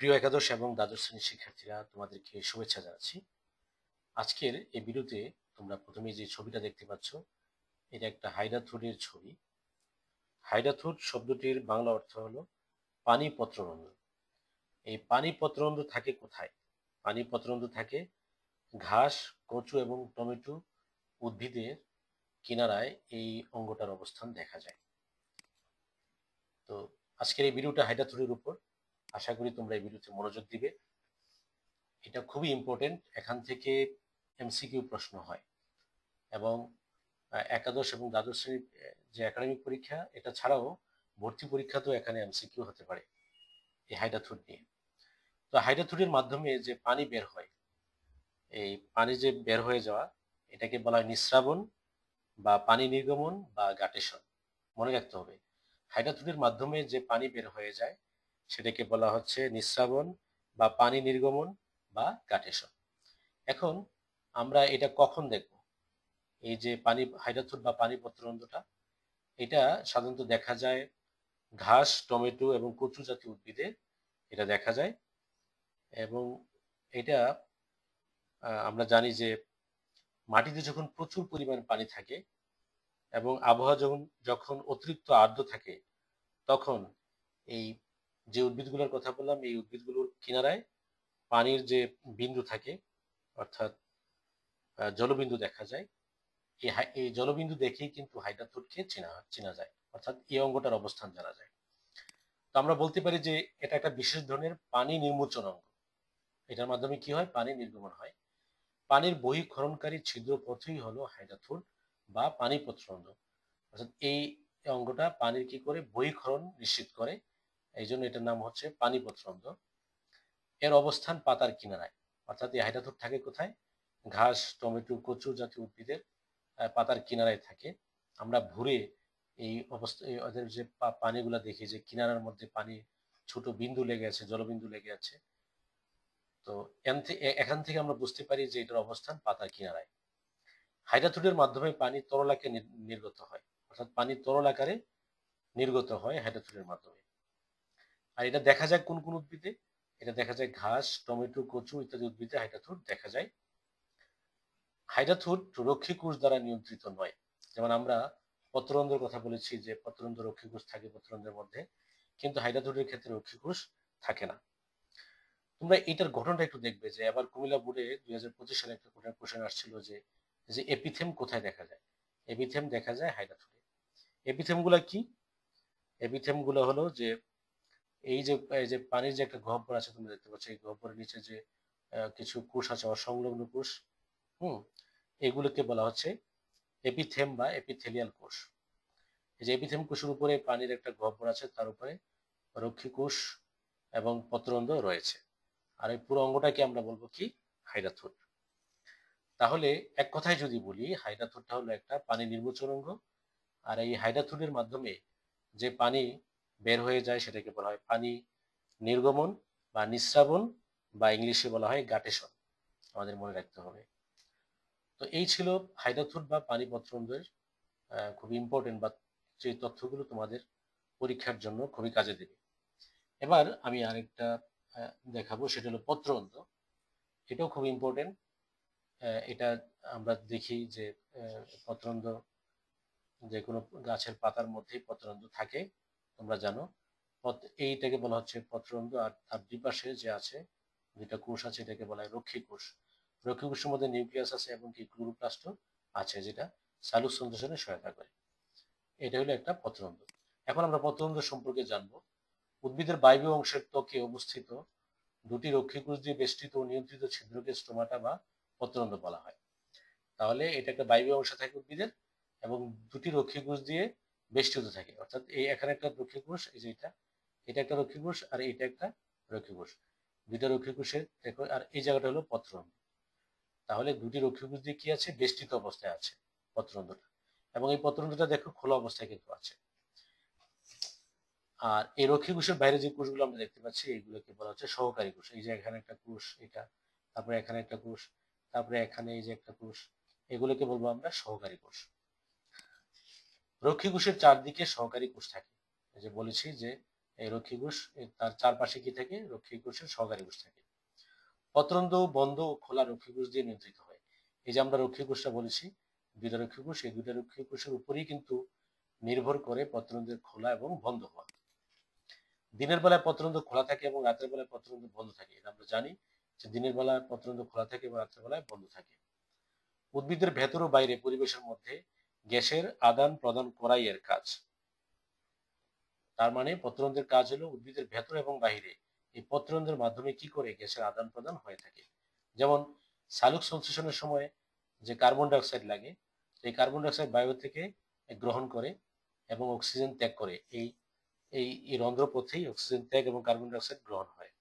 প্রিয় একাদশ এবং দ্বাদশ শ্রেণীর শিক্ষার্থীরা, তোমাদেরকে শুভেচ্ছা জানাচ্ছি। আজকের এই ভিডিওতে তোমরা প্রথমে যে ছবিটা দেখতে পাচ্ছ, এটা একটা হাইড্রাথুডের ছবি। হাইড্রাথুড শব্দটির বাংলা অর্থ হলো পানি পত্ররন্ধ্র। এই পানি পত্ররন্ধ্র থাকে কোথায়? পানি পত্ররন্ধ্র থাকে ঘাস, কচু এবং টমেটো উদ্ভিদের কিনারায় এই অঙ্গটার অবস্থান দেখা যায়। তো আজকের এই ভিডিওটা হাইড্রাথুডের উপর। আশা করি তোমরা এই ভিডিওতে মনোযোগ দিবে। এটা খুবই ইম্পর্টেন্ট। এখান থেকে এমসিকিউ প্রশ্ন হয় এবং একাদশ এবং দ্বাদশ শ্রেণীর যে একাডেমিক পরীক্ষা, এটা ছাড়াও ভর্তি পরীক্ষাতেও এখানে এমসিকিউ হতে পারে এই হাইড্রাথুড নিয়ে। তো হাইড্রাথুডের মাধ্যমে যে পানি বের হয়, এই পানি যে বের হয়ে যাওয়া, এটাকে বলা হয় নিঃস্রাবন বা পানি নির্গমন বা গাটেশন। মনে রাখতে হবে, হাইড্রাথুডের মাধ্যমে যে পানি বের হয়ে যায় সেটাকে বলা হচ্ছে নিঃস্রাবন বা পানি নির্গমন বা গাটেশন। এখন আমরা এটা কখন দেখব? এই যে পানি হাইড্রাথুড বা পানি পত্ররন্ধ্রটা, এটা সাধারণত দেখা যায় ঘাস, টমেটো এবং কচু জাতীয় উদ্ভিদে এটা দেখা যায়। এবং এটা আমরা জানি যে মাটিতে যখন প্রচুর পরিমাণ পানি থাকে এবং আবহাওয়া যখন যখন অতিরিক্ত আর্দ্র থাকে, তখন এই যে উদ্ভিদগুলোর কথা বললাম, এই উদ্ভিদগুলোর কিনারায় পানির যে বিন্দু থাকে, অর্থাৎ জলবিন্দু দেখা যায়। এই জলবিন্দু দেখেই কিন্তু হাইড্রাথুডকে চেনা যায়, অর্থাৎ এই অঙ্গটার অবস্থান জানা যায়। তো আমরা বলতে পারি যে এটা একটা বিশেষ ধরনের পানি নির্মোচন অঙ্গ। এটার মাধ্যমে কি হয়? পানি নির্গমন হয়। পানির বহিঃক্ষরণকারী ছিদ্র পথই হলো হাইড্রাথুড বা পানি পত্ররন্ধ্র। অর্থাৎ এই অঙ্গটা পানির কি করে বহিঃক্ষরণ নিশ্চিত করে, এই জন্য এটার নাম হচ্ছে পানি পত্ররন্ধ্র। এর অবস্থান পাতার কিনারায়। অর্থাৎ এই হাইড্রাথুড থাকে কোথায়? ঘাস, টমেটো, কচু জাতীয় উদ্ভিদের পাতার কিনারায় থাকে। আমরা ভুরে এই অবস্থা ওদের যে পানিগুলা দেখি যে কিনারার মধ্যে পানি ছোট বিন্দু লেগে আছে, জলবিন্দু লেগে আছে। তো এখান থেকে আমরা বুঝতে পারি যে এটার অবস্থান পাতার কিনারায়। হাইড্রাথুডের মাধ্যমে পানি তরল আকারে নির্গত হয়, অর্থাৎ পানি তরল আকারে নির্গত হয় হাইড্রাথুডের মাধ্যমে। আর এটা দেখা যায় কোন কোন উদ্ভিদে? এটা দেখা যায় ঘাস, টমেটো, কচু ইত্যাদি উদ্ভিদে হাইড্রাথুড দেখা যায়। হাইড্রাথুড রক্ষী কোষ দ্বারা নিয়ন্ত্রিত নয়। যেমন আমরা পত্ররন্ধ্রের কথা বলেছি যে পত্ররন্ধ্র রক্ষী কোষ থাকে পত্ররন্ধ্রের মধ্যে, কিন্তু হাইড্রাথুডের ক্ষেত্রে রক্ষী কোষ থাকে না। তোমরা এটার ঘটনাটা একটু দেখবে যে আবার কুমিল্লা বোর্ডে 2025 সালে একটা কোশ্চেন আসছিল যে যে এপিথেম কোথায় দেখা যায়? এপিথেম দেখা যায় হাইড্রাথুডে। এপিথেম গুলা কি? এপিথেম গুলো হলো যে এই যে পানির যে একটা গহ্বর আছে, তুমি দেখতে পাচ্ছ, এই গহ্বরের নিচে যে কিছু কোষ আছে, অসংলগ্ন কোষ। হুম, এগুলোকে বলা হচ্ছে এপিথেম বা এপিথেলিয়াল কোষ। এই যে এপিথেম কোষের উপরে পানির একটা গহ্বর আছে, তার উপরে রক্ষী কোষ এবং পত্ররন্ধ্র রয়েছে। আর এই পুরো অঙ্গটাকে আমরা বলবো কি? হাইড্রাথুড। তাহলে এক কথায় যদি বলি, হাইড্রাথুডটা হলো একটা পানি নির্বাচন অঙ্গ। আর এই হাইড্রাথুডের মাধ্যমে যে পানি বের হয়ে যায় সেটাকে বলা হয় পানি নির্গমন বা নিঃস্রাবন, বা ইংলিশে বলা হয় গাটেশন। আমাদের মনে রাখতে হবে। তো এই ছিল হাইড্রাথুড বা পানি পত্ররন্ধ্রের খুব ইম্পর্টেন্ট বা যে তথ্যগুলো তোমাদের পরীক্ষার জন্য খুবই কাজে দেবে। এবার আমি আরেকটা দেখাবো, সেটা হলো পত্ররন্ধ্র। এটাও খুব ইম্পর্টেন্ট। এটা আমরা দেখি যে পত্ররন্ধ্র, যে কোনো গাছের পাতার মধ্যেই পত্ররন্ধ্র থাকে, তোমরা জানো। এইটাকে বলা হচ্ছে পত্ররন্ধ্র। আর তার দুই পাশে যে আছে দুইটা কোষ আছে, এটাকে বলা হয় রক্ষী কোষ। রক্ষী কোষের মধ্যে নিউক্লিয়াস আছে এবং কি ক্লোরোপ্লাস্ট আছে, যেটা সাইলোজ সংশ্লেষণে সহায়তা করে। এটা হলো একটা পত্ররন্ধ্র। এখন আমরা পত্ররন্ধ্র সম্পর্কে জানবো। উদ্ভিদের বায়বীয় অংশের ত্বকে অবস্থিত দুটি রক্ষী কোষ দিয়ে বেষ্টিত ও নিয়ন্ত্রিত ছিদ্রকে স্টোমাটা বা পত্ররন্ধ্র বলা হয়। তাহলে এটা একটা বায়বীয় অংশ থাকে উদ্ভিদের এবং দুটি রক্ষী কোষ দিয়ে বেষ্টিত থাকে। অর্থাৎ এই এখানে একটা রক্ষী কোষ, এই যে এটা একটা রক্ষী কোষ আর এটা একটা রক্ষী কোষ। দুইটা রক্ষী কোষের দেখো, আর এই জায়গাটা হলো পত্ররন্ধ্র। তাহলে দুটি রক্ষী কোষ দিয়ে কি আছে? বেষ্টিত অবস্থায় আছে পত্ররন্ধ্রটা। এবং এই পত্ররন্ধ্রটা দেখো খোলা অবস্থায় কিন্তু আছে। আর এই রক্ষী কোষের বাইরে যে কোষগুলো আমরা দেখতে পাচ্ছি, এইগুলোকে বলা হচ্ছে সহকারী কোষ। এই যে এখানে একটা কোষ, এটা, তারপরে এখানে একটা কোষ, তারপরে এখানে এই যে একটা কোষ, এগুলোকে বলবো আমরা সহকারী কোষ। রক্ষী কোষের চারদিকে সহকারী কোষ থাকে। এই যে বলেছি যে এই রক্ষী কোষ তার চারপাশে কি থাকে, রক্ষী কোষের সহকারী কোষ থাকে। পত্রন্ধ্র বন্ধ ও খোলা রক্ষী কোষ দিয়ে নিয়ন্ত্রিত হয়। এই যে আমরা রক্ষী কোষটা বলেছি, দুইটা রক্ষী কোষ, এই দুইটা রক্ষী কোষের উপরেই কিন্তু নির্ভর করে পত্রন্ধ্রের খোলা এবং বন্ধ হওয়া। দিনের বেলায় পত্ররন্ধ্র খোলা থাকে এবং রাতের বেলায় পত্ররন্ধ্র বন্ধ থাকে, এটা আমরা জানি যে দিনের বেলায় পত্ররন্ধ্র খোলা থাকে এবং রাতের বেলায় বন্ধ থাকে। উদ্ভিদের ভেতর ও বাইরে পরিবেশের মধ্যে গ্যাসের আদান প্রদান করাই এর কাজ। তার মানে পত্ররন্ধ্রের কাজ হলো উদ্ভিদের ভেতর এবং বাইরে এই পত্ররন্ধ্রের মাধ্যমে কি করে গ্যাসের আদান প্রদান হয়ে থাকে। যেমন সালোক সংশ্লেষণের সময় যে কার্বন ডাই অক্সাইড লাগে, এই কার্বন ডাই অক্সাইড বায়ু থেকে গ্রহণ করে এবং অক্সিজেন ত্যাগ করে। এই রন্ধ্রপথেই অক্সিজেন ত্যাগ এবং কার্বন ডাই অক্সাইড গ্রহণ হয়।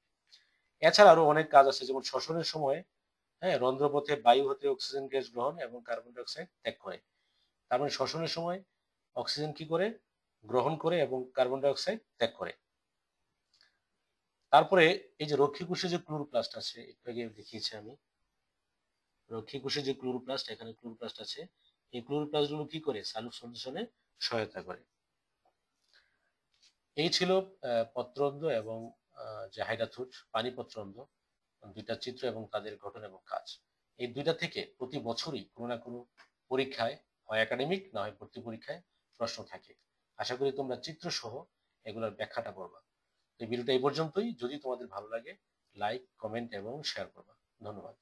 এছাড়া আরো অনেক কাজ আছে, যেমন শ্বসনের সময় রন্ধ্রপথে বায়ু হতে অক্সিজেন গ্যাস গ্রহণ এবং কার্বন ডাই অক্সাইড ত্যাগ করে। তার মানে শ্বসনের সময় অক্সিজেন কি করে, গ্রহণ করে এবং কার্বন ডাই অক্সাইড ত্যাগ করে। তারপরে এই যে রক্ষী কোষে যে ক্লোরোপ্লাস্ট আছে, একটু আগে দেখিয়েছি আমি, রক্ষী কোষে যে ক্লোরোপ্লাস্ট, এখানে ক্লোরোপ্লাস্ট আছে, এই ক্লোরোপ্লাস্ট গুলো কি করে, সালোক সংশ্লেষণে সহায়তা করে। এই ছিল পত্ররন্ধ্র এবং যে হাইড্রাথুট পানি পত্ররন্ধ্র, দুইটা চিত্র এবং তাদের গঠন এবং কাজ। এই দুইটা থেকে প্রতি বছরই কোনো না কোনো পরীক্ষায়, হয় একাডেমিক না হয় ভর্তি পরীক্ষায় প্রশ্ন থাকে। আশা করি তোমরা চিত্র সহ এগুলোর ব্যাখ্যাটা করবা। এই ভিডিওটা এই পর্যন্তই। যদি তোমাদের ভালো লাগে লাইক, কমেন্ট এবং শেয়ার করবা। ধন্যবাদ।